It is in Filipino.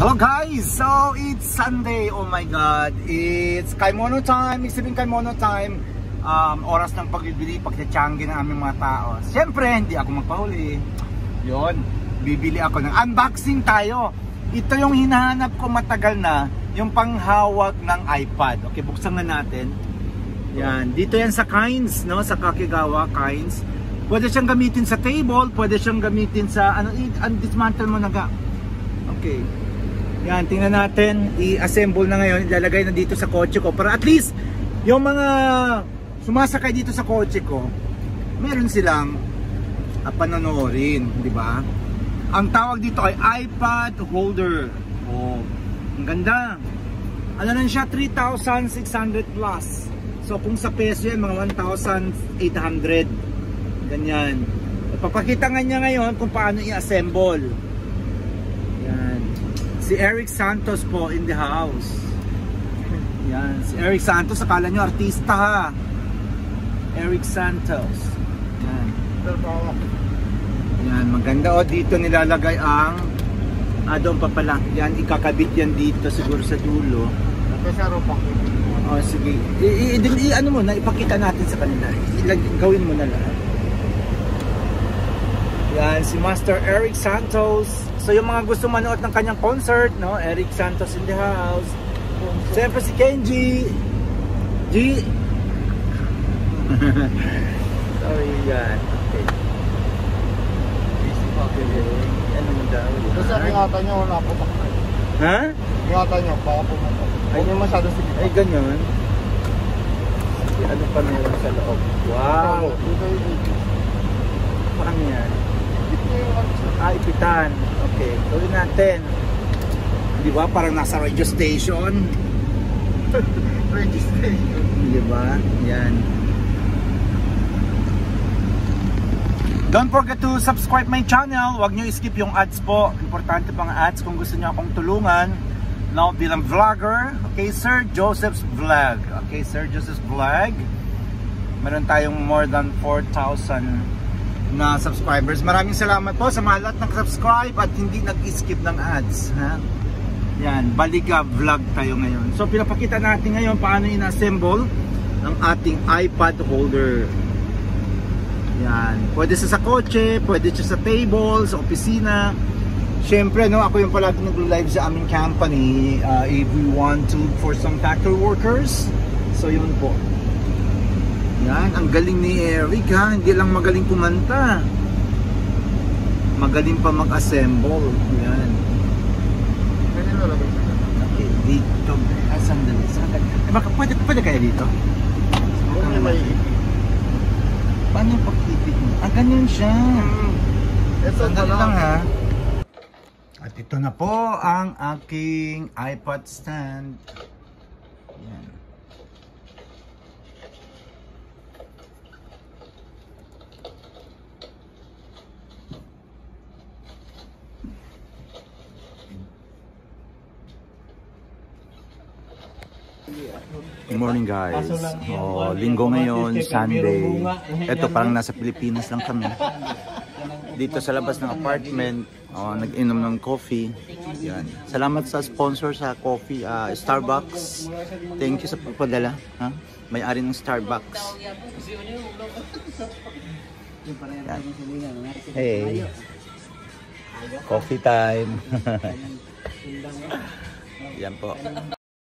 Hello guys! So it's Sunday, oh my god, it's Kaimono time, isipin Kaimono time. Oras ng pagbibili, pagtitiyanggi ng aming mga tao. Siyempre, hindi ako magpahuli. Yun, bibili ako ng unboxing tayo. Ito yung hinahanap ko matagal na, yung panghawak ng iPad. Okay, buksan na natin. Yan, dito yan sa Kains, no? Sa Kakigawa, Kains. Pwede siyang gamitin sa table, pwede siyang gamitin sa, dismantle mo na ga. Okay. Yan, tingnan natin, i-assemble na ngayon, ilalagay na dito sa kotse ko para at least yung mga sumasakay dito sa kotse ko, meron silang panonoodin, di ba? Ang tawag dito ay iPad holder. Oh, ang ganda. Ano lang siya, 3,600 plus. So kung sa peso yan, mga 1,800. Ganyan. Papakita nga niya ngayon kung paano i-assemble. Yan. Si Eric Santos po in the house. Yan, si Eric Santos, akala nyo artista ha. Eric Santos. Yan. Yan, maganda o, dito nilalagay ang doon pa pala. Yan, ikakabit yan dito siguro sa dulo. O sige, ano mo na, ipakita natin sa kanila. Gawin mo na lahat. Yan, si Master Eric Santos. So yung mga gusto manood ng kanyang concert, no? Eric Santos in the house. Siyempre si Kenji G. Sorry, yan. Okay. Ano mo daw? Kasi ang ingatan nyo, wala po baka. Ha? Ingatan nyo, baka po baka. Ay, nyo masyado sige. Ay, ganyan. Sige, ano pa meron sa loob? Wow! Parang yan. Ipitan. Okay, gawin natin. Di ba? Parang nasa radio station. Radio station. Di ba? Yan. Don't forget to subscribe my channel. Huwag nyo skip yung ads po. Importante pang ads kung gusto nyo akong tulungan. Now, bilang vlogger. Okay, Sir Joseph's Vlog. Okay, Sir Joseph's Vlog. Meron tayong more than 4,000 na subscribers. Maraming salamat po sa mga lahat nag-subscribe at hindi nag-skip ng ads. Ha? Yan, Baliga Vlog tayo ngayon. So, pinapakita natin ngayon paano in-assemble ang ating iPad holder. Yan, pwede sa kotse, pwede siya sa table, sa opisina. Siyempre, no, ako yung palagi nag-live sa aming company if we want to for some factory workers. So, yun po. Yan, ang galing ni Eric ha, hindi lang magaling kumanta. Magaling pa mag-assemble. Yan. Okay, dito. Sandali. Pwede kaya dito? Paano yung pag-ibig mo? Ganyan siya. Sandali lang ha. At ito na po ang aking iPad stand. Yan. Good morning guys. Linggo ngayon, Sunday. Ito parang nasa Pilipinas lang kami. Dito sa labas ng apartment, nag-inom ng coffee. Yan. Salamat sa sponsor sa coffee, Starbucks. Thank you sa pagpadala. May-ari ng Starbucks. Yan. Hey. Coffee time. Yan po.